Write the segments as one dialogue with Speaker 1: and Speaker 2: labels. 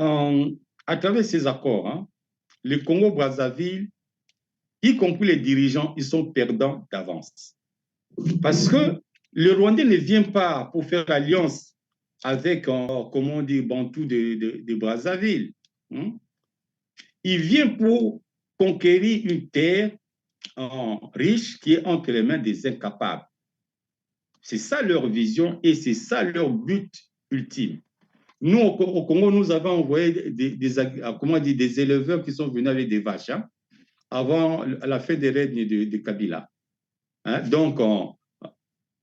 Speaker 1: euh, à travers ces accords, hein, le Congo-Brazzaville, y compris les dirigeants, ils sont perdants d'avance. Parce que le Rwandais ne vient pas pour faire alliance avec, comment on dit, Bantou de Brazzaville. Hein. Il vient pour conquérir une terre riche qui est entre les mains des incapables. C'est ça leur vision et c'est ça leur but ultime. Nous, au Congo, nous avons envoyé des éleveurs qui sont venus avec des vaches, hein, avant la fin des règnes de Kabila. Hein, donc,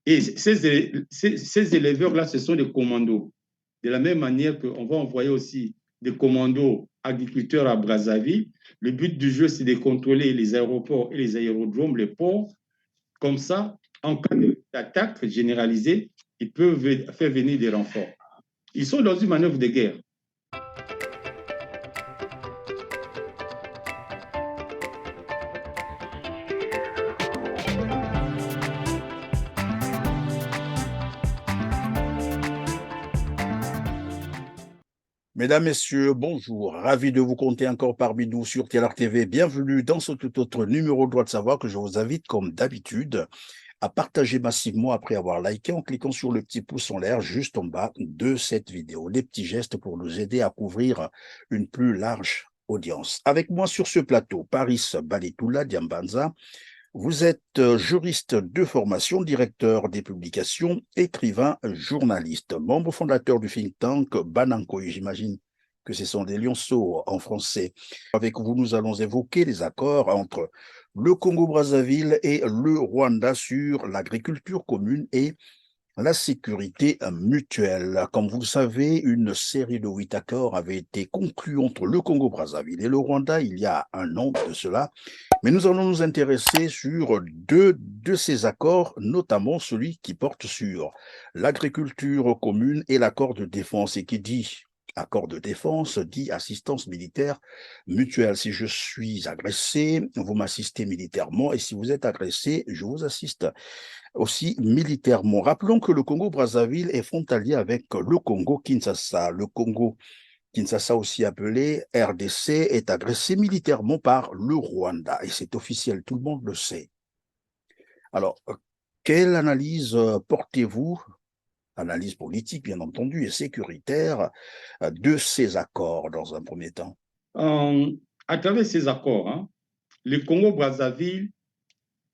Speaker 1: ces éleveurs-là, ce sont des commandos. De la même manière qu'on va envoyer aussi des commandos agriculteurs à Brazzaville. Le but du jeu, c'est de contrôler les aéroports et les aérodromes, les ports. Comme ça, en cas d'attaque généralisée, ils peuvent faire venir des renforts. Ils sont dans une manœuvre de guerre.
Speaker 2: Mesdames, Messieurs, bonjour. Ravi de vous compter encore parmi nous sur TLR TV. Bienvenue dans ce tout autre numéro de Droit de Savoir que je vous invite, comme d'habitude, à partager massivement après avoir liké en cliquant sur le petit pouce en l'air juste en bas de cette vidéo. Les petits gestes pour nous aider à couvrir une plus large audience. Avec moi sur ce plateau, Paris Baletoula Diambanza. Vous êtes juriste de formation, directeur des publications, écrivain, journaliste, membre fondateur du think tank Banankoy. J'imagine que ce sont des lionceaux en français. Avec vous, nous allons évoquer les accords entre le Congo-Brazzaville et le Rwanda sur l'agriculture commune et la sécurité mutuelle. Comme vous le savez, une série de 8 accords avait été conclue entre le Congo-Brazzaville et le Rwanda il y a un an de cela. Mais nous allons nous intéresser sur deux de ces accords, notamment celui qui porte sur l'agriculture commune et l'accord de défense. Et qui dit accord de défense dit assistance militaire mutuelle. Si je suis agressé, vous m'assistez militairement, et si vous êtes agressé, je vous assiste aussi militairement. Rappelons que le Congo-Brazzaville est frontalier avec le Congo-Kinshasa. Le Congo-Kinshasa, aussi appelé RDC, est agressé militairement par le Rwanda. Et c'est officiel, tout le monde le sait. Alors, quelle analyse portez-vous, analyse politique bien entendu et sécuritaire, de ces accords dans un premier temps?
Speaker 1: À travers ces accords, hein, le Congo-Brazzaville,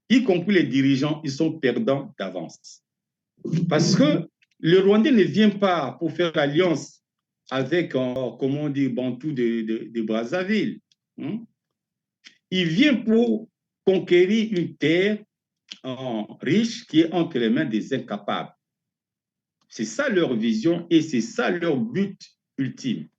Speaker 1: y compris les dirigeants, ils sont perdants d'avance. Parce que le Rwandais ne vient pas pour faire alliance avec, comment on dit, Bantou de Brazzaville. Hein. Il vient pour conquérir une terre riche qui est entre les mains des incapables. C'est ça leur vision et c'est ça leur but ultime.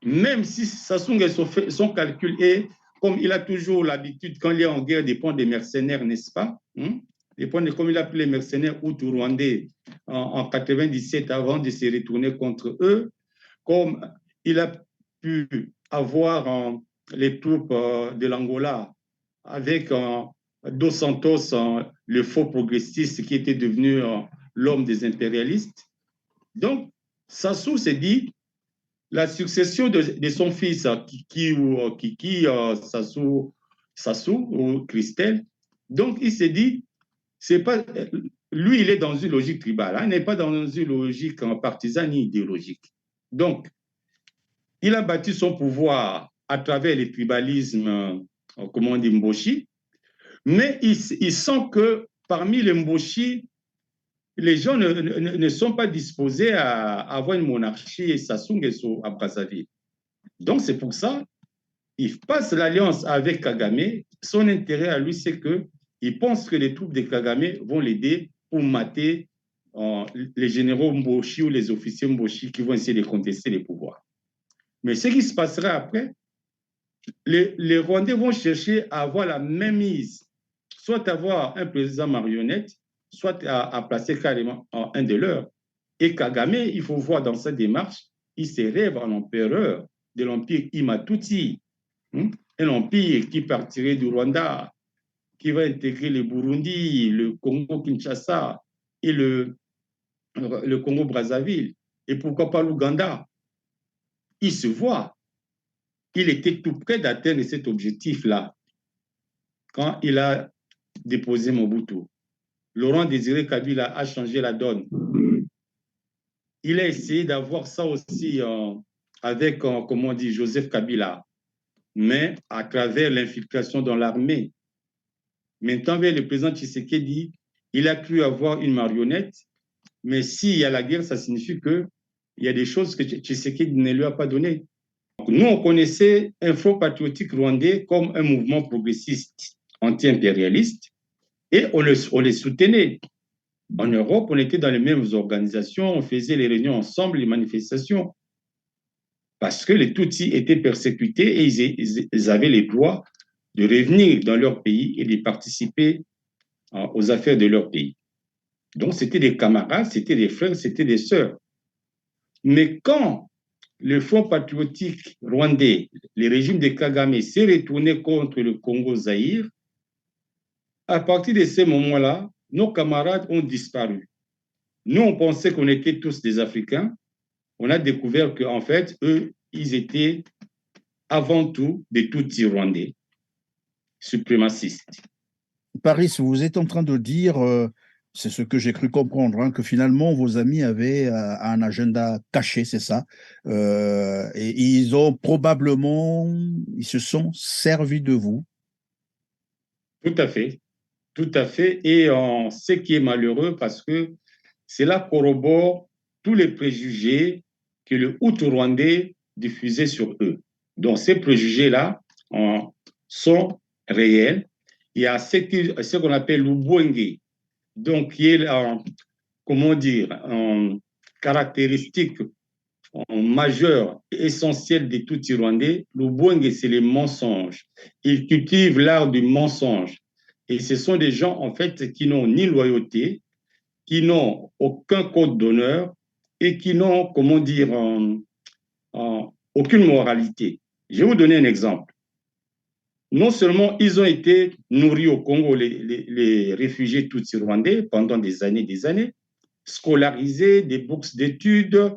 Speaker 1: Même si Sassou Nguesso fait son calcul est, comme il a toujours l'habitude, quand il est en guerre, de prendre des mercenaires, n'est-ce pas? Comme il a pris les mercenaires hutu-rwandais en 97 avant de se retourner contre eux, comme il a pu avoir les troupes de l'Angola avec Dos Santos, le faux progressiste qui était devenu l'homme des impérialistes. Donc, Sassou s'est dit, la succession de son fils, Sassou ou Christelle, donc il s'est dit, c'est pas, lui, il est dans une logique tribale, hein, il n'est pas dans une logique partisane ni idéologique. Donc, il a bâti son pouvoir à travers les tribalismes, comment on dit, Mboshi, mais il sent que parmi les Mboshi, les gens ne sont pas disposés à avoir une monarchie et Sassou Nguesso à Brazzaville. Donc, c'est pour ça qu'il passe l'alliance avec Kagame. Son intérêt à lui, c'est qu'il pense que les troupes de Kagame vont l'aider pour mater les généraux Mboshi ou les officiers Mboshi qui vont essayer de contester les pouvoirs. Mais ce qui se passera après, les Rwandais vont chercher à avoir la même mise, soit avoir un président marionnette, soit à placer carrément un de leurs. Et Kagame, il faut voir dans sa démarche, il se rêve en empereur de l'empire Imatuti, un empire qui partirait du Rwanda, qui va intégrer le Burundi, le Congo-Kinshasa et le Congo-Brazzaville, et pourquoi pas l'Ouganda. il se voit. Il était tout près d'atteindre cet objectif-là quand il a déposé Mobutu. Laurent Désiré Kabila a changé la donne. Il a essayé d'avoir ça aussi avec, comment on dit, Joseph Kabila, mais à travers l'infiltration dans l'armée. Maintenant, le président Tshisekedi, il a cru avoir une marionnette, mais s'il y a la guerre, ça signifie qu'il y a des choses que Tshisekedi ne lui a pas données. Nous, on connaissait un Front patriotique rwandais comme un mouvement progressiste anti-impérialiste et on les soutenait. En Europe, on était dans les mêmes organisations, on faisait les réunions ensemble, les manifestations, parce que les Tutsis étaient persécutés et ils avaient les droits de revenir dans leur pays et de participer aux affaires de leur pays. Donc, c'était des camarades, c'était des frères, c'était des sœurs. Mais quand le Front patriotique rwandais, le régime de Kagame, s'est retourné contre le Congo-Zaïre, à partir de ce moment-là, nos camarades ont disparu. Nous, on pensait qu'on était tous des Africains. On a découvert qu'en fait, eux, ils étaient avant tout des Tutsis rwandais, suprémacistes.
Speaker 2: Paris, vous êtes en train de dire, c'est ce que j'ai cru comprendre, hein, que finalement vos amis avaient un agenda caché, c'est ça, et ils se sont servis de vous.
Speaker 1: Tout à fait, tout à fait. Et ce qui est malheureux, parce que cela corrobore tous les préjugés que le Hutu rwandais diffusait sur eux. Donc ces préjugés-là sont réels. Il y a ce qu'on appelle l'Ubwenge, donc qui est, comment dire, caractéristique majeure, essentielle des Tutsis rwandais. L'Ubwenge, c'est les mensonges. Ils cultivent l'art du mensonge. Et ce sont des gens, en fait, qui n'ont ni loyauté, qui n'ont aucun code d'honneur et qui n'ont, comment dire, aucune moralité. Je vais vous donner un exemple. Non seulement ils ont été nourris au Congo, les réfugiés tutsis rwandais, pendant des années, scolarisés, des bourses d'études.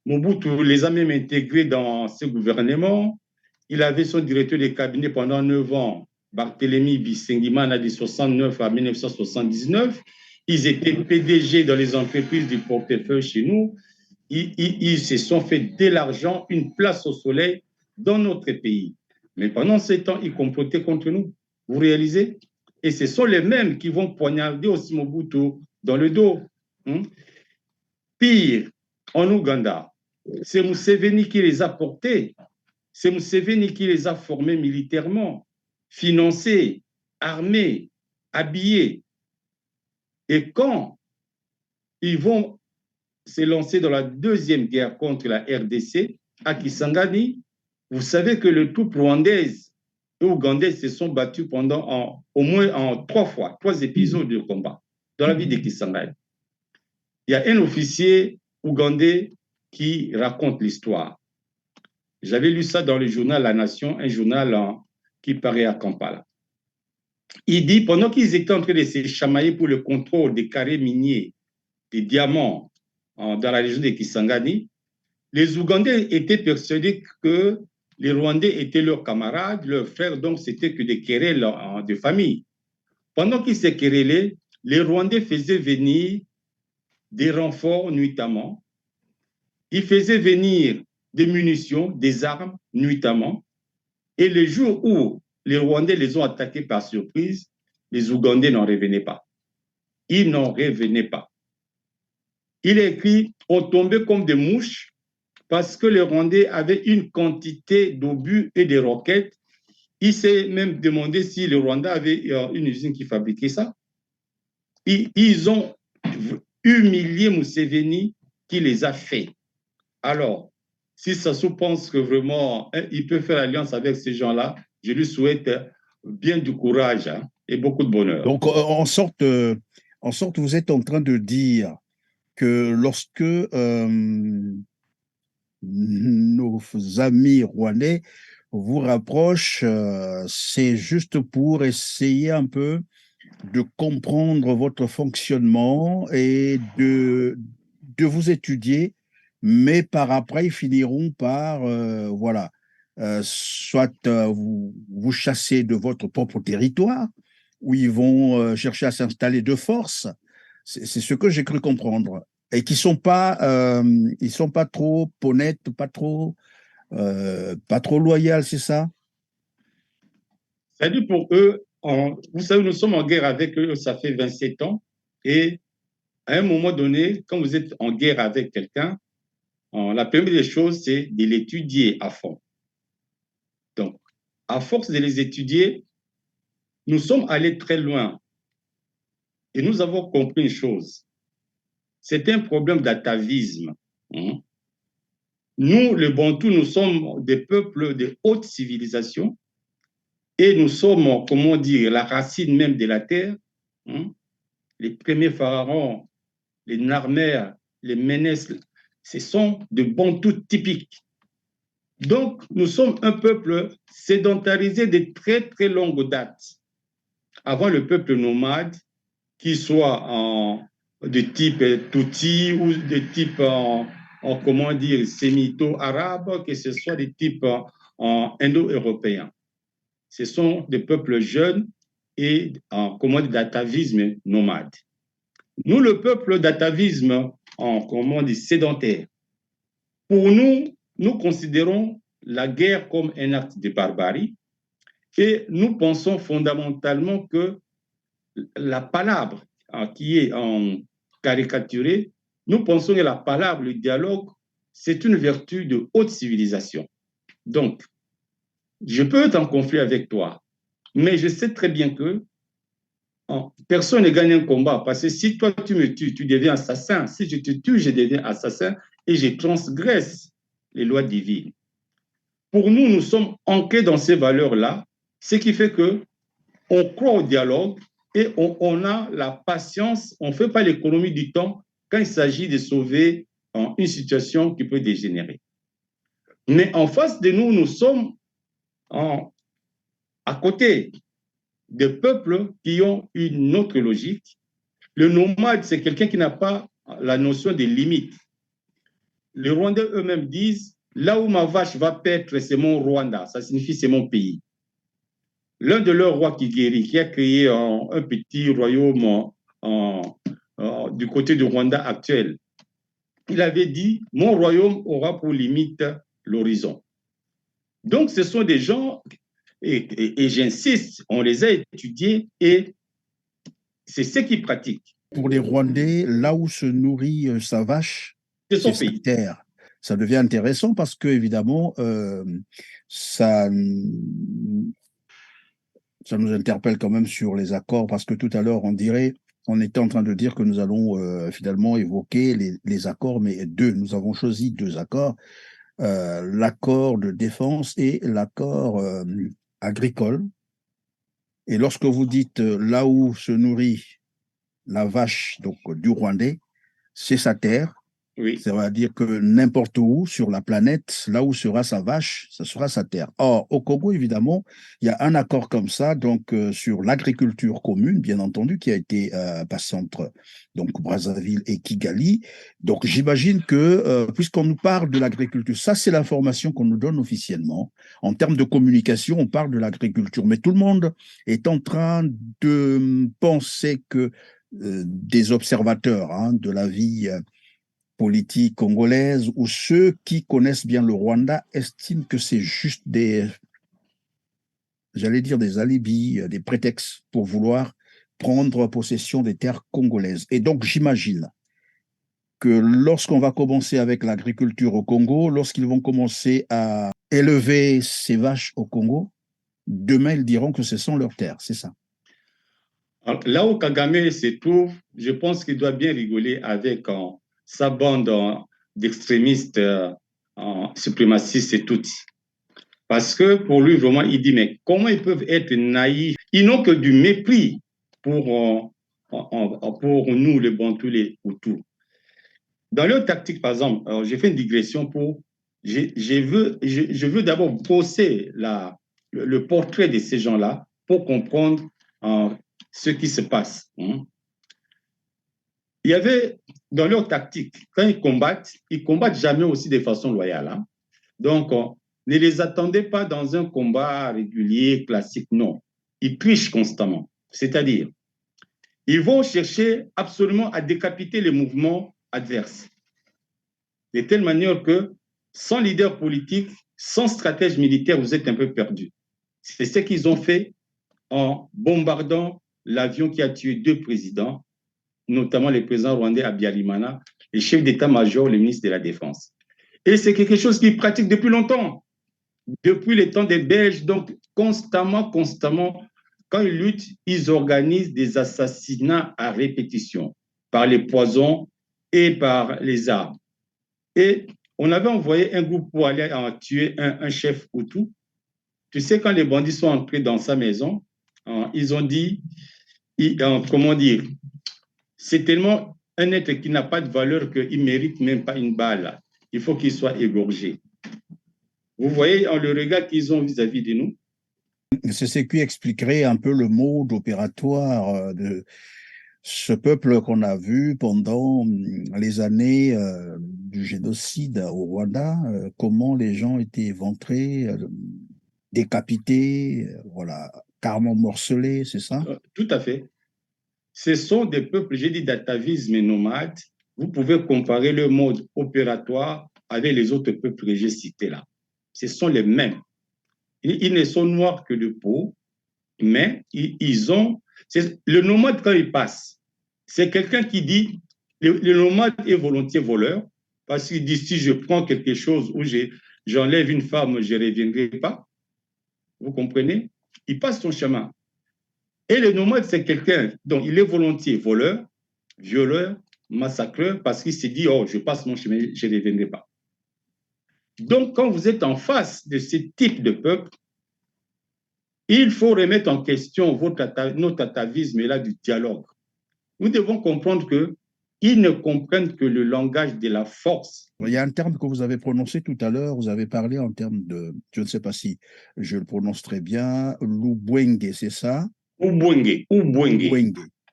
Speaker 1: Mobutu les a même intégrés dans ce gouvernement. Il avait son directeur de cabinet pendant 9 ans, Barthélemy Bisengimana, de 69 à 1979. Ils étaient PDG dans les entreprises du portefeuille chez nous. Ils se sont fait de l'argent, une place au soleil dans notre pays. Mais pendant ce temps, ils complotaient contre nous. Vous réalisez? Et ce sont les mêmes qui vont poignarder aussi Mobutu dans le dos. Pire, en Ouganda, c'est Museveni qui les a portés. C'est Museveni qui les a formés militairement, financés, armés, habillés. Et quand ils vont se lancer dans la deuxième guerre contre la RDC, à Kisangani, vous savez que les troupes rwandaises et ougandaises se sont battues pendant au moins 3 épisodes de combat dans la ville de Kisangani. Il y a un officier ougandais qui raconte l'histoire. J'avais lu ça dans le journal La Nation, un journal qui paraît à Kampala. Il dit, pendant qu'ils étaient en train de se chamailler pour le contrôle des carrés miniers, des diamants dans la région de Kisangani, les Ougandais étaient persuadés que les Rwandais étaient leurs camarades, leurs frères, donc c'était que des querelles de famille. Pendant qu'ils se querellaient, les Rwandais faisaient venir des renforts nuitamment. Ils faisaient venir des munitions, des armes nuitamment. Et le jour où les Rwandais les ont attaqués par surprise, les Ougandais n'en revenaient pas. Ils n'en revenaient pas. Il est écrit, on tombait comme des mouches parce que les Rwandais avaient une quantité d'obus et de roquettes. Il s'est même demandé si le Rwanda avait une usine qui fabriquait ça. Ils ont humilié Museveni qui les a fait. Alors, si Sassou pense que vraiment il peut faire alliance avec ces gens-là, je lui souhaite bien du courage et beaucoup de bonheur.
Speaker 2: Donc, en sorte, vous êtes en train de dire que lorsque nos amis rwandais vous rapprochent, c'est juste pour essayer un peu de comprendre votre fonctionnement et de vous étudier, mais par après, ils finiront par, voilà, soit vous chasser de votre propre territoire, ou ils vont chercher à s'installer de force. C'est ce que j'ai cru comprendre. Et qui ils sont pas trop honnêtes, pas trop loyaux, c'est ça?
Speaker 1: C'est-à-dire pour eux, vous savez, nous sommes en guerre avec eux, ça fait 27 ans. Et à un moment donné, quand vous êtes en guerre avec quelqu'un, la première des choses, c'est de l'étudier à fond. Donc, à force de les étudier, nous sommes allés très loin et nous avons compris une chose. C'est un problème d'atavisme. Hein. Nous, les Bantous, nous sommes des peuples de haute civilisation et nous sommes, comment dire, la racine même de la terre. Hein. Les premiers pharaons, les Narmères, les Ménès, ce sont de Bantous typiques. Donc, nous sommes un peuple sédentarisé de très, très longue date. Avant le peuple nomade, qu'il soit de type Tutsi ou de type, comment dire, sémito-arabe, que ce soit de type indo-européen. Ce sont des peuples jeunes et, comment dire, d'atavisme nomade. Nous, le peuple d'atavisme, comment dire, sédentaire, pour nous, nous considérons la guerre comme un acte de barbarie et nous pensons fondamentalement que la palabre qui est caricaturée, nous pensons que la palabre, le dialogue, c'est une vertu de haute civilisation. Donc, je peux être en conflit avec toi, mais je sais très bien que personne ne gagne un combat parce que si toi tu me tues, tu deviens assassin. Si je te tue, je deviens assassin et je transgresse les lois divines. Pour nous, nous sommes ancrés dans ces valeurs-là, ce qui fait que on croit au dialogue et on a la patience, on ne fait pas l'économie du temps quand il s'agit de sauver une situation qui peut dégénérer. Mais en face de nous, nous sommes à côté des peuples qui ont une autre logique. Le nomade, c'est quelqu'un qui n'a pas la notion des limites. Les Rwandais eux-mêmes disent, là où ma vache va paître, c'est mon Rwanda, ça signifie c'est mon pays. L'un de leurs rois qui guérit, qui a créé un petit royaume du côté du Rwanda actuel, il avait dit, mon royaume aura pour limite l'horizon. Donc, ce sont des gens, et j'insiste, on les a étudiés et c'est ce qu'ils pratiquent.
Speaker 2: Pour les Rwandais, là où se nourrit sa vache,
Speaker 1: C'est
Speaker 2: c'est
Speaker 1: son
Speaker 2: sa
Speaker 1: pays.
Speaker 2: terre. Ça devient intéressant parce que, évidemment, ça, ça nous interpelle quand même sur les accords, parce que tout à l'heure, on était en train de dire que nous allons finalement évoquer les accords, mais nous avons choisi deux accords, l'accord de défense et l'accord agricole. Et lorsque vous dites là où se nourrit la vache donc du Rwandais, c'est sa terre.
Speaker 1: Oui.
Speaker 2: Ça veut dire que n'importe où sur la planète, là où sera sa vache, ce sera sa terre. Or, au Congo, évidemment, il y a un accord comme ça, donc sur l'agriculture commune, bien entendu, qui a été passé entre donc Brazzaville et Kigali. Donc, j'imagine que puisqu'on nous parle de l'agriculture, ça c'est l'information qu'on nous donne officiellement. En termes de communication, on parle de l'agriculture, mais tout le monde est en train de penser que des observateurs de la vie politique congolaise ou ceux qui connaissent bien le Rwanda estiment que c'est juste j'allais dire des alibis, des prétextes pour vouloir prendre possession des terres congolaises. Et donc, j'imagine que lorsqu'on va commencer avec l'agriculture au Congo, lorsqu'ils vont commencer à élever ces vaches au Congo, demain, ils diront que ce sont leurs terres, c'est ça.
Speaker 1: Alors, là où Kagame se trouve, je pense qu'il doit bien rigoler avec sa bande d'extrémistes suprémacistes et tout. Parce que pour lui, vraiment, il dit, mais comment ils peuvent être naïfs? Ils n'ont que du mépris pour nous, les Bantous, les Hutus. Dans leur tactique, par exemple, j'ai fait une digression pour... Je veux d'abord brosser le portrait de ces gens-là pour comprendre ce qui se passe. Hein. il y avait dans leur tactique, quand ils combattent jamais aussi de façon loyale. Hein. Donc, ne les attendez pas dans un combat régulier, classique, non. Ils trichent constamment. C'est-à-dire, ils vont chercher absolument à décapiter les mouvements adverses. De telle manière que, sans leader politique, sans stratège militaire, vous êtes un peu perdu. C'est ce qu'ils ont fait en bombardant l'avion qui a tué 2 présidents, notamment le président rwandais Habyarimana, le chef d'état-major, le ministre de la Défense. Et c'est quelque chose qu'ils pratiquent depuis longtemps, depuis les temps des Belges. Donc, constamment, quand ils luttent, ils organisent des assassinats à répétition par les poisons et par les armes. Et on avait envoyé un groupe pour aller tuer un chef Hutu. Tu sais, quand les bandits sont entrés dans sa maison, ils ont dit, comment dire, c'est tellement un être qui n'a pas de valeur qu'il ne mérite même pas une balle. Il faut qu'il soit égorgé. Vous voyez le regard qu'ils ont vis-à-vis de nous.
Speaker 2: C'est ce qui expliquerait un peu le mode opératoire de ce peuple qu'on a vu pendant les années du génocide au Rwanda, comment les gens étaient éventrés, décapités, voilà, carrément morcelés, c'est ça?
Speaker 1: Tout à fait. Ce sont des peuples, j'ai dit, d'atavisme et nomades. Vous pouvez comparer leur mode opératoire avec les autres peuples que j'ai cités là. Ce sont les mêmes. Ils ne sont noirs que de peau, mais ils ont... Le nomade, quand il passe, c'est quelqu'un qui dit, le nomade est volontiers voleur, parce qu'il dit, si je prends quelque chose ou j'enlève une femme, je ne reviendrai pas. Vous comprenez? Il passe son chemin. Et le nomade, c'est quelqu'un dont il est volontiers voleur, violeur, massacreur, parce qu'il s'est dit, oh, je passe mon chemin, je ne reviendrai pas. Donc, quand vous êtes en face de ce type de peuple, il faut remettre en question notre atavisme et là du dialogue. Nous devons comprendre qu'ils ne comprennent que le langage de la force.
Speaker 2: Il y a un terme que vous avez prononcé tout à l'heure, vous avez parlé en termes de, je ne sais pas si je le prononce très bien, Lubwenge, c'est ça?
Speaker 1: Ubwenge.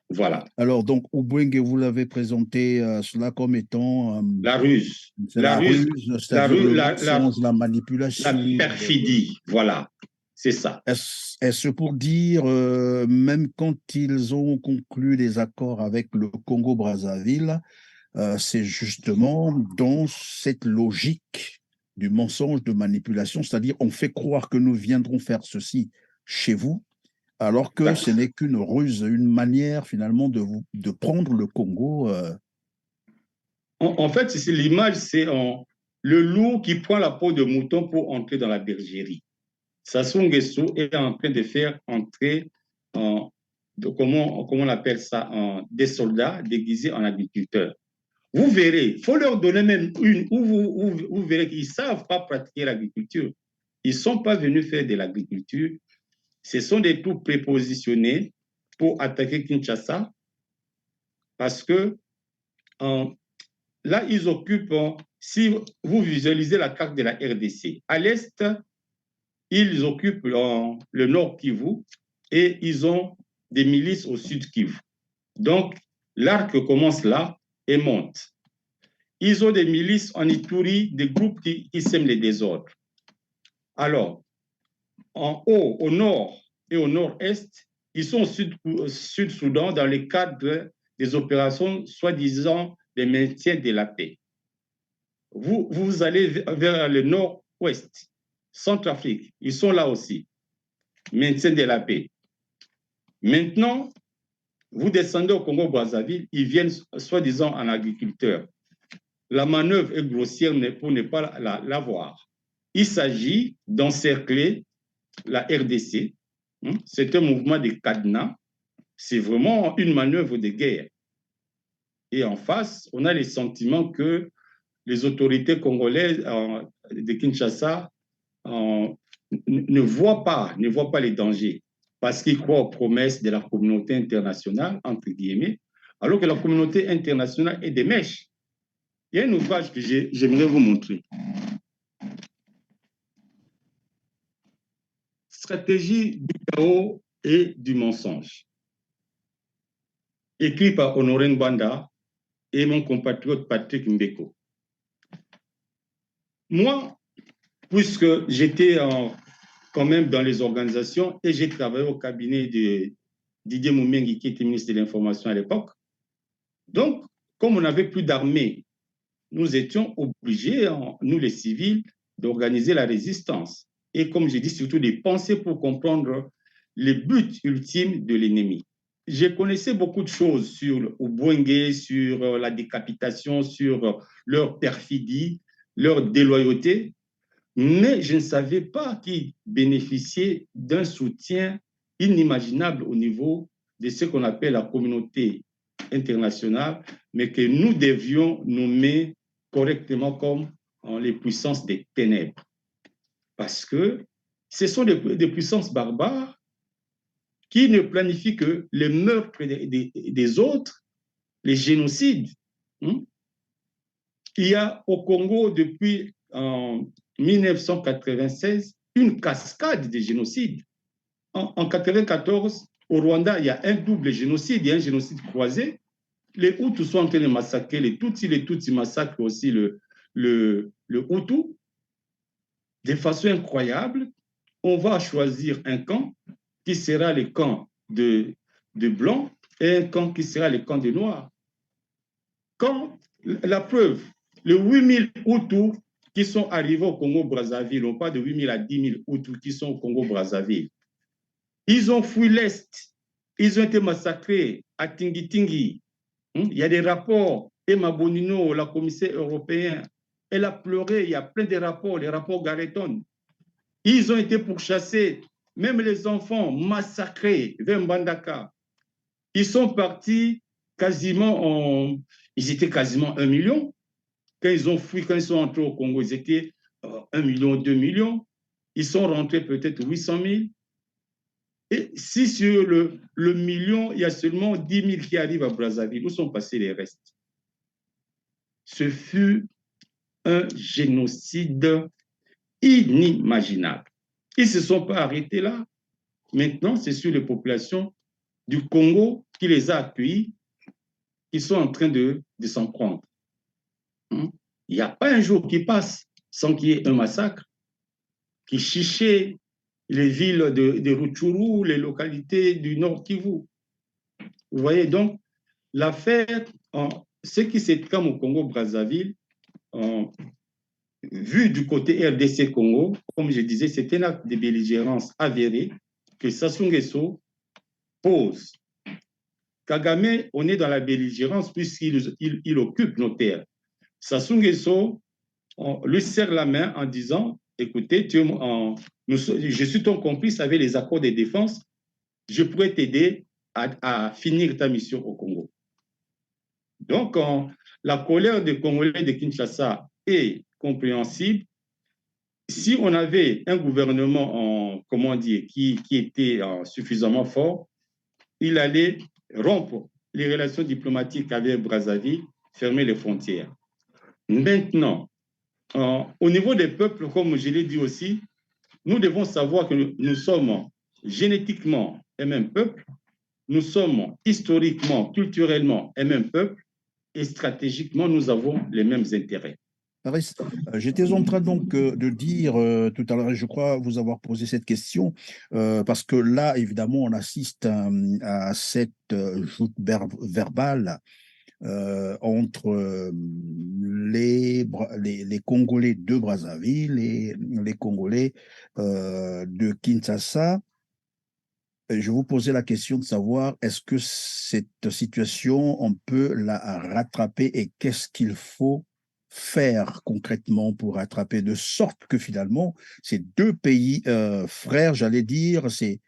Speaker 1: Voilà.
Speaker 2: Alors, donc, Ubwenge, vous l'avez présenté cela comme étant
Speaker 1: la ruse.
Speaker 2: C'est la ruse, c'est-à-dire le mensonge, la manipulation.
Speaker 1: La perfidie, voilà. C'est ça.
Speaker 2: Est-ce pour dire, même quand ils ont conclu des accords avec le Congo-Brazzaville, c'est justement dans cette logique du mensonge, de manipulation, c'est-à-dire on fait croire que nous viendrons faire ceci chez vous, alors que ce n'est qu'une ruse, une manière finalement de prendre le Congo.
Speaker 1: En fait, c'est l'image, c'est le loup qui prend la peau de mouton pour entrer dans la bergerie. Sassou Nguesso est en train de faire entrer, comment on appelle ça, des soldats déguisés en agriculteurs. Vous verrez, il faut leur donner même une, vous verrez qu'ils ne savent pas pratiquer l'agriculture. Ils ne sont pas venus faire de l'agriculture. Ce sont des troupes prépositionnés pour attaquer Kinshasa parce que là, ils occupent, si vous visualisez la carte de la RDC, à l'est, ils occupent le nord Kivu et ils ont des milices au sud Kivu. Donc, l'arc commence là et monte. Ils ont des milices en Ituri, des groupes qui sèment les désordres. Alors, en haut, au nord et au nord-est, ils sont au sud-Soudan dans le cadre des opérations soi-disant de maintien de la paix. Vous allez vers le nord-ouest, Centrafrique, ils sont là aussi, maintien de la paix. Maintenant, vous descendez au Congo-Brazzaville, ils viennent soi-disant en agriculteur. La manœuvre est grossière pour ne pas la voir. Il s'agit d'encercler la RDC. C'est un mouvement de cadenas. C'est vraiment une manœuvre de guerre. Et en face, on a le sentiment que les autorités congolaises de Kinshasa ne voient pas les dangers parce qu'ils croient aux promesses de la communauté internationale, entre guillemets, alors que la communauté internationale est des mèches. Il y a un ouvrage que j'aimerais vous montrer. Stratégie du chaos et du mensonge. Écrit par Honoré Mbanda et mon compatriote Patrick Mbeko. Moi, puisque j'étais quand même dans les organisations et j'ai travaillé au cabinet de Didier Moumengi, qui était ministre de l'Information à l'époque, donc, comme on n'avait plus d'armée, nous étions obligés, nous les civils, d'organiser la résistance. Et comme j'ai dit, surtout de penser pour comprendre les buts ultimes de l'ennemi. Je connaissais beaucoup de choses sur Obwenge, sur la décapitation, sur leur perfidie, leur déloyauté, mais je ne savais pas qu'ils bénéficiaient d'un soutien inimaginable au niveau de ce qu'on appelle la communauté internationale, mais que nous devions nommer correctement comme les puissances des ténèbres. Parce que ce sont des puissances barbares qui ne planifient que les meurtres des autres, les génocides. Il y a au Congo, depuis 1996, une cascade de génocides. En 1994, au Rwanda, il y a un double génocide, il y a un génocide croisé. Les Hutus sont en train de massacrer les Tutsis massacrent aussi le Hutu. De façon incroyable, on va choisir un camp qui sera le camp de Blancs et un camp qui sera le camp des Noirs. Quand la preuve, les 8000 Hutus qui sont arrivés au Congo-Brazzaville, on parle de 8000 à 10 000 Hutus qui sont au Congo-Brazzaville, ils ont fui l'Est, ils ont été massacrés à Tingi-Tingi. Il y a des rapports, Emma Bonino, la commissaire européenne, elle a pleuré, il y a plein de rapports, les rapports Gareton. Ils ont été pourchassés, même les enfants massacrés vers Mbandaka. Ils sont partis quasiment, ils étaient quasiment 1 million. Quand ils ont fui, quand ils sont entrés au Congo, ils étaient 1 million, 2 millions. Ils sont rentrés peut-être 800 000. Et si sur le million, il y a seulement 10 000 qui arrivent à Brazzaville, où sont passés les restes? Ce fut un génocide inimaginable. Ils ne se sont pas arrêtés là. Maintenant, c'est sur les populations du Congo qui les a accueillis, qui sont en train de s'en prendre. Il n'y a pas un jour qui passe sans qu'il y ait un massacre qui chichait les villes de Rutshuru, les localités du Nord Kivu. Vous voyez donc l'affaire, ce qui s'est comme au Congo-Brazzaville, vu du côté RDC Congo, comme je disais, c'est un acte de belligérance avéré que Sassou Nguesso pose. Kagame, on est dans la belligérance puisqu'il occupe nos terres. Sassou Nguesso lui serre la main en disant, écoutez, je suis ton complice avec les accords de défense, je pourrais t'aider à finir ta mission au Congo. Donc, la colère des Congolais de Kinshasa est compréhensible. Si on avait un gouvernement, comment dire, qui était suffisamment fort, il allait rompre les relations diplomatiques avec Brazzaville, fermer les frontières. Maintenant, au niveau des peuples, comme je l'ai dit aussi, nous devons savoir que nous sommes génétiquement un même peuple, nous sommes historiquement, culturellement un même peuple, et stratégiquement, nous avons les mêmes intérêts.
Speaker 2: J'étais en train donc de dire tout à l'heure, et je crois vous avoir posé cette question, parce que là, évidemment, on assiste à cette joute verbale entre les Congolais de Brazzaville et les Congolais de Kinshasa. Je vous posais la question de savoir, est-ce que cette situation, on peut la rattraper et qu'est-ce qu'il faut faire concrètement pour rattraper, de sorte que finalement, ces deux pays frères, j'allais dire, ces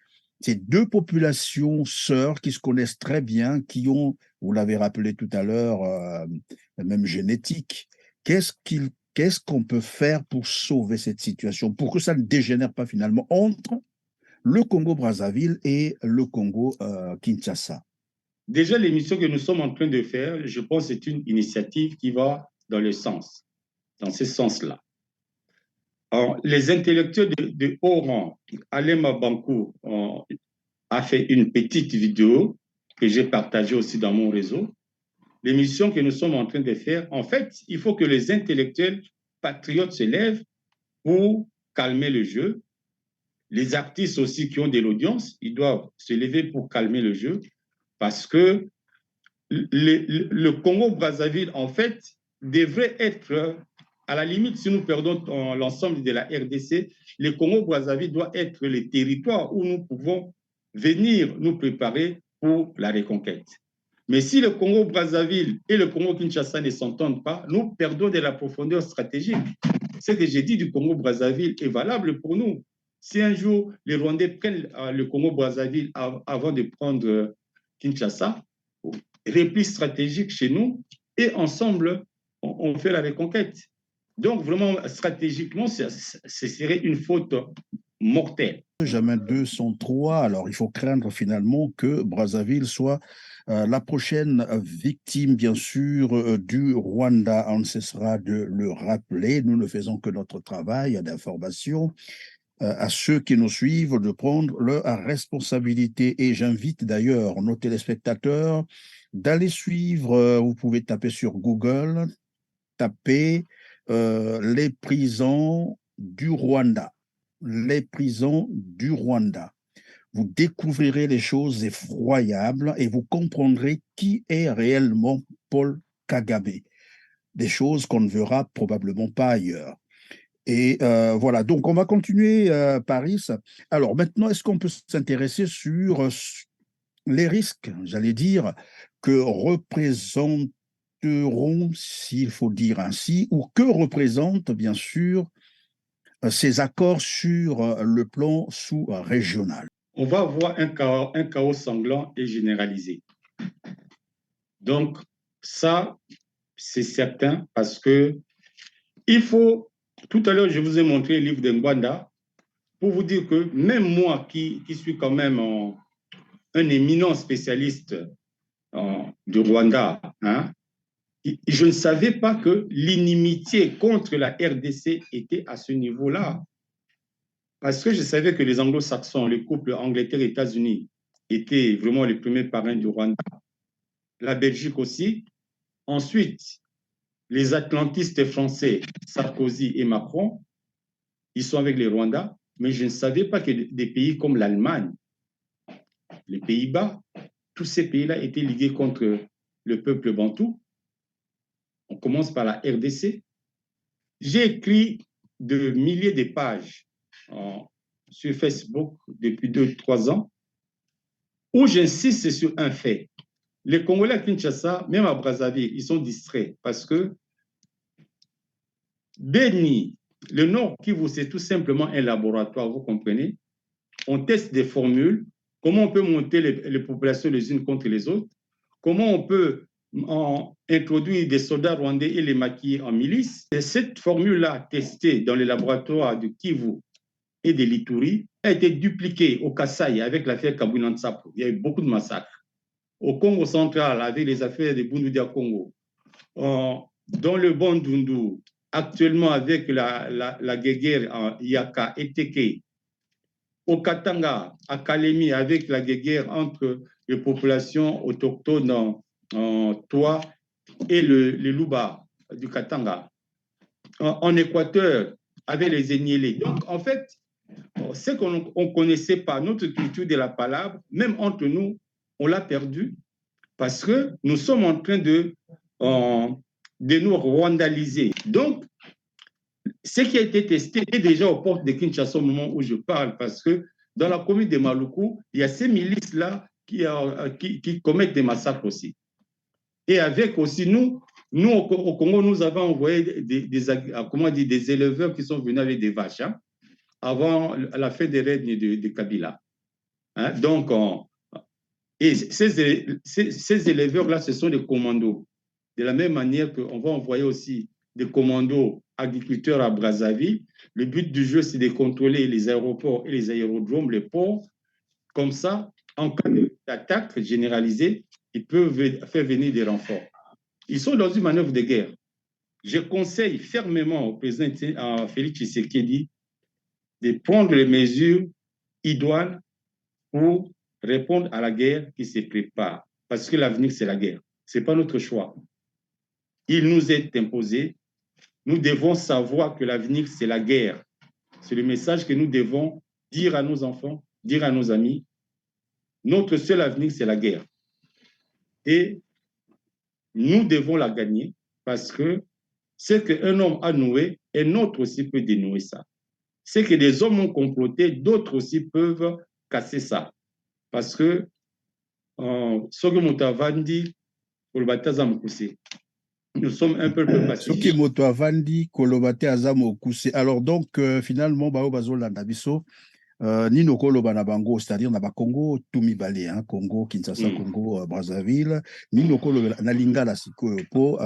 Speaker 2: deux populations sœurs qui se connaissent très bien, qui ont, vous l'avez rappelé tout à l'heure, la même génétique, qu'est-ce qu'on peut faire pour sauver cette situation, pour que ça ne dégénère pas finalement entre le Congo-Brazzaville et le Congo-Kinshasa?
Speaker 1: Déjà, l'émission que nous sommes en train de faire, je pense que c'est une initiative qui va dans ce sens-là. Les intellectuels de haut rang, Alema Bankou a fait une petite vidéo que j'ai partagée aussi dans mon réseau. les missions que nous sommes en train de faire, en fait, il faut que les intellectuels patriotes se lèvent pour calmer le jeu. Les artistes aussi qui ont de l'audience, ils doivent se lever pour calmer le jeu parce que le Congo-Brazzaville, en fait, devrait être, à la limite, si nous perdons l'ensemble de la RDC, le Congo-Brazzaville doit être le territoire où nous pouvons venir nous préparer pour la reconquête. Mais si le Congo-Brazzaville et le Congo-Kinshasa ne s'entendent pas, nous perdons de la profondeur stratégique. Ce que j'ai dit du Congo-Brazzaville est valable pour nous. Si un jour les Rwandais prennent le Congo-Brazzaville avant de prendre Kinshasa, repli stratégique chez nous, et ensemble, on fait la reconquête. Donc, vraiment, stratégiquement, ce serait une faute mortelle.
Speaker 2: Jamais 203. Alors, il faut craindre finalement que Brazzaville soit la prochaine victime, bien sûr, du Rwanda. On ne cessera de le rappeler. Nous ne faisons que notre travail d'information à ceux qui nous suivent de prendre leur responsabilité. Et j'invite d'ailleurs nos téléspectateurs d'aller suivre, vous pouvez taper sur Google, taper les prisons du Rwanda. Les prisons du Rwanda. Vous découvrirez les choses effroyables et vous comprendrez qui est réellement Paul Kagame. Des choses qu'on ne verra probablement pas ailleurs. Et voilà, donc on va continuer, Paris. Alors maintenant, est-ce qu'on peut s'intéresser sur les risques, j'allais dire, que représenteront, s'il faut dire ainsi, ou que représentent bien sûr ces accords sur le plan sous-régional?
Speaker 1: On va avoir un chaos sanglant et généralisé. Donc, ça, c'est certain parce que il faut, tout à l'heure, je vous ai montré le livre de Ngwanda pour vous dire que même moi qui suis quand même un éminent spécialiste du Rwanda, hein, je ne savais pas que l'inimitié contre la RDC était à ce niveau-là. Parce que je savais que les anglo-saxons, le couple Angleterre-États-Unis, étaient vraiment les premiers parrains du Rwanda. La Belgique aussi. Ensuite, les atlantistes français, Sarkozy et Macron, ils sont avec les Rwandais, mais je ne savais pas que des pays comme l'Allemagne, les Pays-Bas, tous ces pays-là étaient ligués contre le peuple bantou. On commence par la RDC. J'ai écrit de milliers de pages sur Facebook depuis 2-3 ans où j'insiste sur un fait. Les Congolais à Kinshasa, même à Brazzaville, ils sont distraits parce que Beni, le Nord Kivu, c'est tout simplement un laboratoire, vous comprenez? On teste des formules, comment on peut monter les populations les unes contre les autres, comment on peut introduire des soldats rwandais et les maquiller en milice. Et cette formule-là, testée dans les laboratoires du Kivu et de l'Ituri, a été dupliquée au Kasaï avec l'affaire Kabila Nsapu. Il y a eu beaucoup de massacres. Au Congo central, avec les affaires de Bundu Congo. Dans le Bandundu, actuellement avec la guerre en Yaka et Teke. Au Katanga, à Kalemi, avec la guerre entre les populations autochtones en Toa et les Luba du Katanga. En Équateur, avec les Enyélés. Donc, en fait, ce qu'on ne connaissait pas, notre culture de la palabre, même entre nous, on l'a perdu parce que nous sommes en train de nous rwandaliser. Donc, ce qui a été testé est déjà aux portes de Kinshasa au moment où je parle, parce que dans la commune de Maluku, il y a ces milices-là qui commettent des massacres aussi. Et avec aussi nous au Congo, nous avons envoyé des éleveurs qui sont venus avec des vaches avant la fin des règnes de Kabila. Hein? Donc, et ces éleveurs-là, ce sont des commandos. De la même manière qu'on va envoyer aussi des commandos agriculteurs à Brazzaville. Le but du jeu, c'est de contrôler les aéroports et les aérodromes, les ports. Comme ça, en cas d'attaque généralisée, ils peuvent faire venir des renforts. Ils sont dans une manœuvre de guerre. Je conseille fermement au président Félix Tshisekedi de prendre les mesures idoines pour répondre à la guerre qui se prépare. Parce que l'avenir, c'est la guerre. Ce n'est pas notre choix. Il nous est imposé. Nous devons savoir que l'avenir, c'est la guerre. C'est le message que nous devons dire à nos enfants, dire à nos amis. Notre seul avenir, c'est la guerre. Et nous devons la gagner parce que ce qu'un homme a noué, un autre aussi peut dénouer ça. Ce que des hommes ont comploté, d'autres aussi peuvent casser ça. Parce que Soki Moutavandi, nous sommes un peuple pacifique.
Speaker 2: Soki Moutavandi, Kolobate Azamo Kuse. Alors donc, finalement, Bao Bazolanda Biso, Nino Koloba na bango, c'est-à-dire na Congo, Tumi Balé, hein, Congo, Kinshasa, Congo, Brazzaville, Nino Koloba na Lingala Siko Po,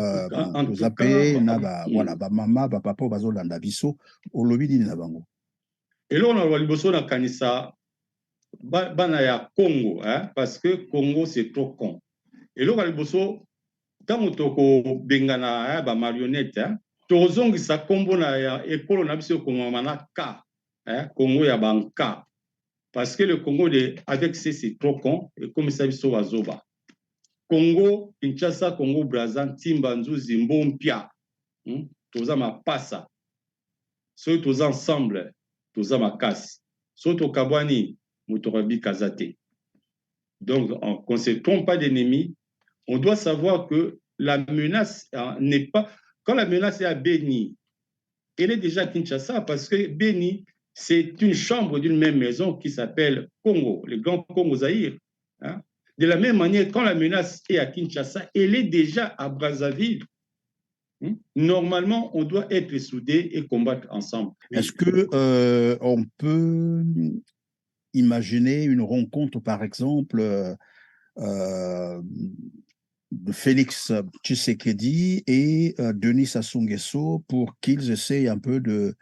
Speaker 2: Zape, na voilà, ba mama, ba papa, Bazolanda Biso, Olobi Nini na bango.
Speaker 1: Et là, on a le besoin de Kanissa, bana ya Congo, hein, parce que Congo, c'est trop con. Et là, on a le besoin, tant que bengana, ba marionnette, hein, tozong sa combo na ya école na biso Congo mana ka, hein, Congo ya banka. Parce que le Congo, avec c'est trop con, et comme ça, biso wazoba. Congo, Kinshasa, Congo, Brazza, Timbanzu, Zimbo, Mpia, toza mapasa. Ceux tous ensemble, tous ma casse. Ceux au Kabwani, Moutorabi Kazate. Donc, on ne se trompe pas d'ennemis. On doit savoir que la menace n'est pas. Quand la menace est à Beni, elle est déjà à Kinshasa parce que Beni, c'est une chambre d'une même maison qui s'appelle Congo, le grand Congo Zaïre. Hein? De la même manière, quand la menace est à Kinshasa, elle est déjà à Brazzaville. Normalement, on doit être soudés et combattre ensemble.
Speaker 2: Est-ce que on peut imaginer une rencontre, par exemple, de Félix Tshisekedi et Denis Sassou Nguesso pour qu'ils essayent un peu de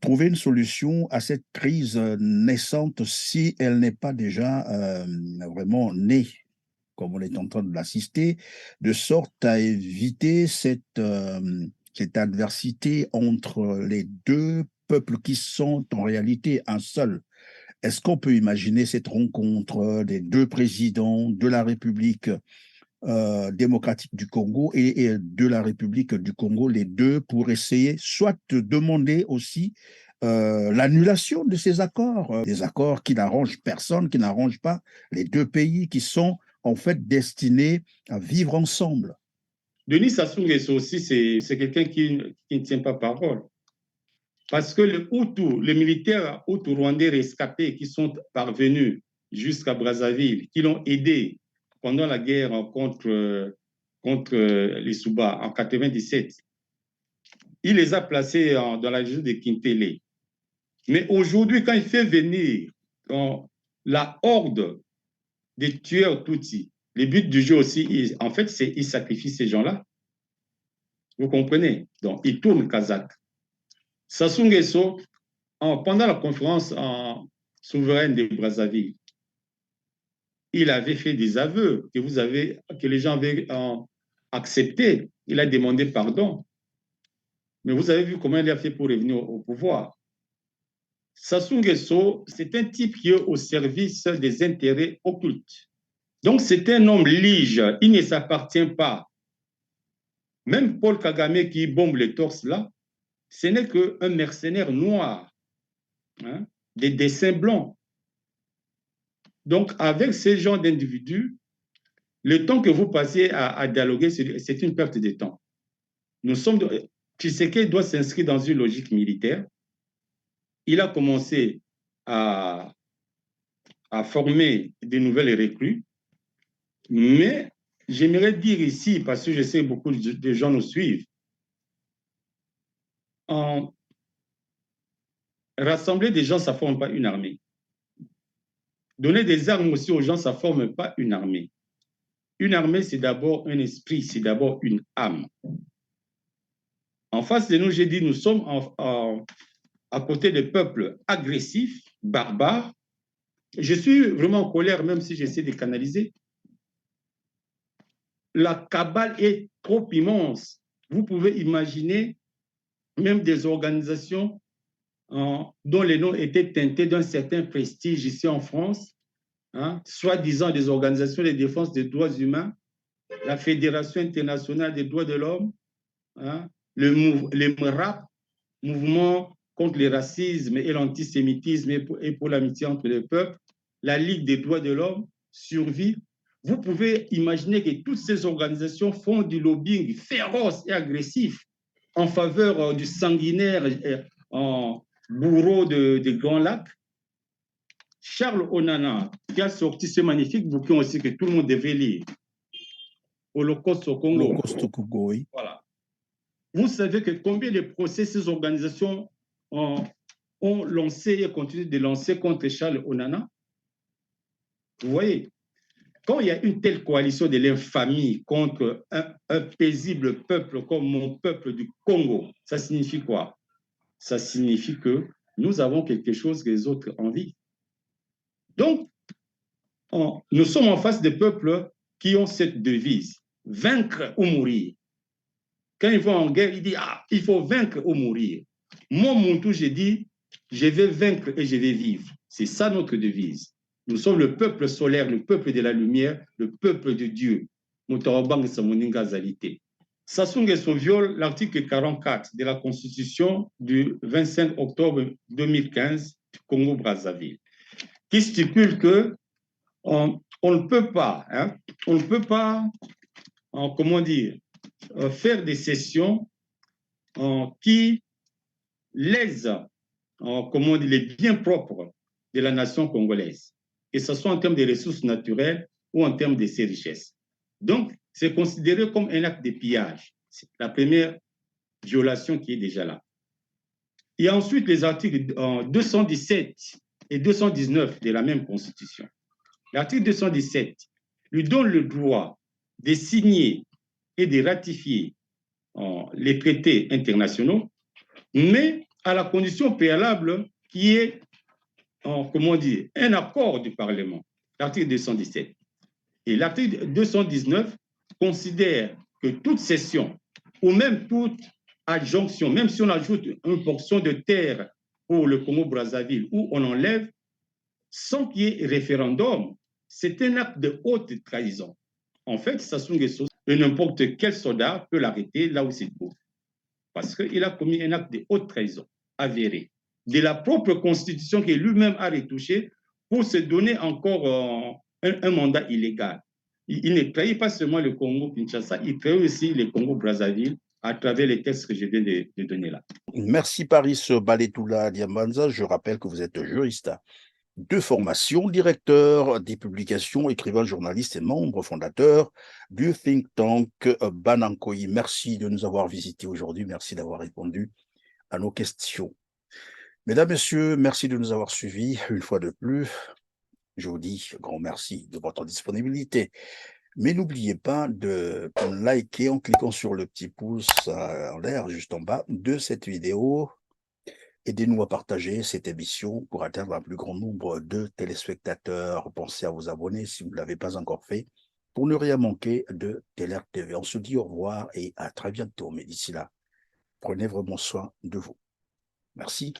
Speaker 2: trouver une solution à cette crise naissante si elle n'est pas déjà vraiment née, comme on est en train de l'assister, de sorte à éviter cette adversité entre les deux peuples qui sont en réalité un seul. Est-ce qu'on peut imaginer cette rencontre des deux présidents de la République démocratique du Congo et de la République du Congo, les deux, pour essayer soit de demander aussi l'annulation de ces accords, des accords qui n'arrangent personne, qui n'arrangent pas les deux pays qui sont en fait destinés à vivre ensemble.
Speaker 1: Denis Sassou Nguesso aussi, c'est quelqu'un qui ne tient pas parole. Parce que les militaires hutus-rwandais rescapés qui sont parvenus jusqu'à Brazzaville, qui l'ont aidé pendant la guerre contre les Souba en 1997, il les a placés dans la région de Kintele. Mais aujourd'hui, quand il fait venir la horde des tueurs Tutsis, le but du jeu aussi, en fait, c'est qu'il sacrifie ces gens-là. Vous comprenez? Donc, il tourne Kazakh. Sassou Nguesso, pendant la conférence souveraine de Brazzaville, il avait fait des aveux que les gens avaient acceptés. Il a demandé pardon. Mais vous avez vu comment il a fait pour revenir au pouvoir. Sassou Nguesso, c'est un type qui est au service des intérêts occultes. Donc, c'est un homme lige. Il ne s'appartient pas. Même Paul Kagame qui bombe les torses là, ce n'est qu'un mercenaire noir, hein, des dessins blancs. Donc, avec ces genres d'individus, le temps que vous passez à dialoguer, c'est une perte de temps. Tshisekedi doit s'inscrire dans une logique militaire. Il a commencé à former de nouvelles recrues, mais j'aimerais dire ici, parce que je sais que beaucoup de gens nous suivent, rassembler des gens, ça ne forme pas une armée. Donner des armes aussi aux gens, ça ne forme pas une armée. Une armée, c'est d'abord un esprit, c'est d'abord une âme. En face de nous, j'ai dit, nous sommes à côté des peuples agressifs, barbares. Je suis vraiment en colère, même si j'essaie de canaliser. La cabale est trop immense. Vous pouvez imaginer même des organisations dont les noms étaient teintés d'un certain prestige ici en France, hein, soi-disant des organisations de défense des droits humains, la Fédération internationale des droits de l'homme, hein, le MRAP, Mouvement contre le racisme et l'antisémitisme et pour l'amitié entre les peuples, la Ligue des droits de l'homme, Survie. Vous pouvez imaginer que toutes ces organisations font du lobbying féroce et agressif en faveur du sanguinaire en bourreau de Grand Lac. Charles Onana, qui a sorti ce magnifique bouquin aussi que tout le monde devait lire, Holocauste au Congo.
Speaker 2: Holocauste au Congo, oui.
Speaker 1: Voilà. Vous savez que combien de procès ces organisations ont lancé et continuent de lancer contre Charles Onana? Vous voyez, quand il y a une telle coalition de l'infamie contre un paisible peuple comme mon peuple du Congo, ça signifie quoi? Ça signifie que nous avons quelque chose que les autres envient. Donc, nous sommes en face des peuples qui ont cette devise, vaincre ou mourir. Quand ils vont en guerre, ils disent, ah, il faut vaincre ou mourir. Moi, mon tour, j'ai dit, je vais vaincre et je vais vivre. C'est ça notre devise. Nous sommes le peuple solaire, le peuple de la lumière, le peuple de Dieu. Sassou Nguesso viole l'article 44 de la Constitution du 25 octobre 2015 du Congo-Brazzaville, qui stipule que on ne peut pas, comment dire, faire des cessions qui lèsent, comment dire, les biens propres de la nation congolaise, que ce soit en termes de ressources naturelles ou en termes de ses richesses. Donc, c'est considéré comme un acte de pillage. C'est la première violation qui est déjà là. Il y a ensuite les articles 217 et 219 de la même Constitution. L'article 217 lui donne le droit de signer et de ratifier les traités internationaux, mais à la condition préalable qui est, comment dire, un accord du Parlement, l'article 217. Et l'article 219 considère que toute cession ou même toute adjonction, même si on ajoute une portion de terre pour le Congo-Brazzaville ou on enlève, sans qu'il y ait référendum, c'est un acte de haute trahison. En fait, Sassou Nguesso, n'importe quel soldat peut l'arrêter là où il se trouve, parce qu'il a commis un acte de haute trahison avéré, de la propre constitution que lui-même a retouchée pour se donner encore un mandat illégal. Il ne trahit pas seulement le Congo-Kinshasa, il trahit aussi le Congo-Brazzaville à travers les textes que je viens de donner là.
Speaker 2: Merci Paris Baletoula Diamanza. Je rappelle que vous êtes juriste de formation, directeur des publications, écrivain, journaliste et membre fondateur du think tank Banankoï. Merci de nous avoir visités aujourd'hui. Merci d'avoir répondu à nos questions. Mesdames, Messieurs, merci de nous avoir suivis une fois de plus. Je vous dis grand merci de votre disponibilité. Mais n'oubliez pas de liker en cliquant sur le petit pouce en l'air juste en bas de cette vidéo. Aidez-nous à partager cette émission pour atteindre un plus grand nombre de téléspectateurs. Pensez à vous abonner si vous ne l'avez pas encore fait pour ne rien manquer de TLR TV. On se dit au revoir et à très bientôt. Mais d'ici là, prenez vraiment soin de vous. Merci.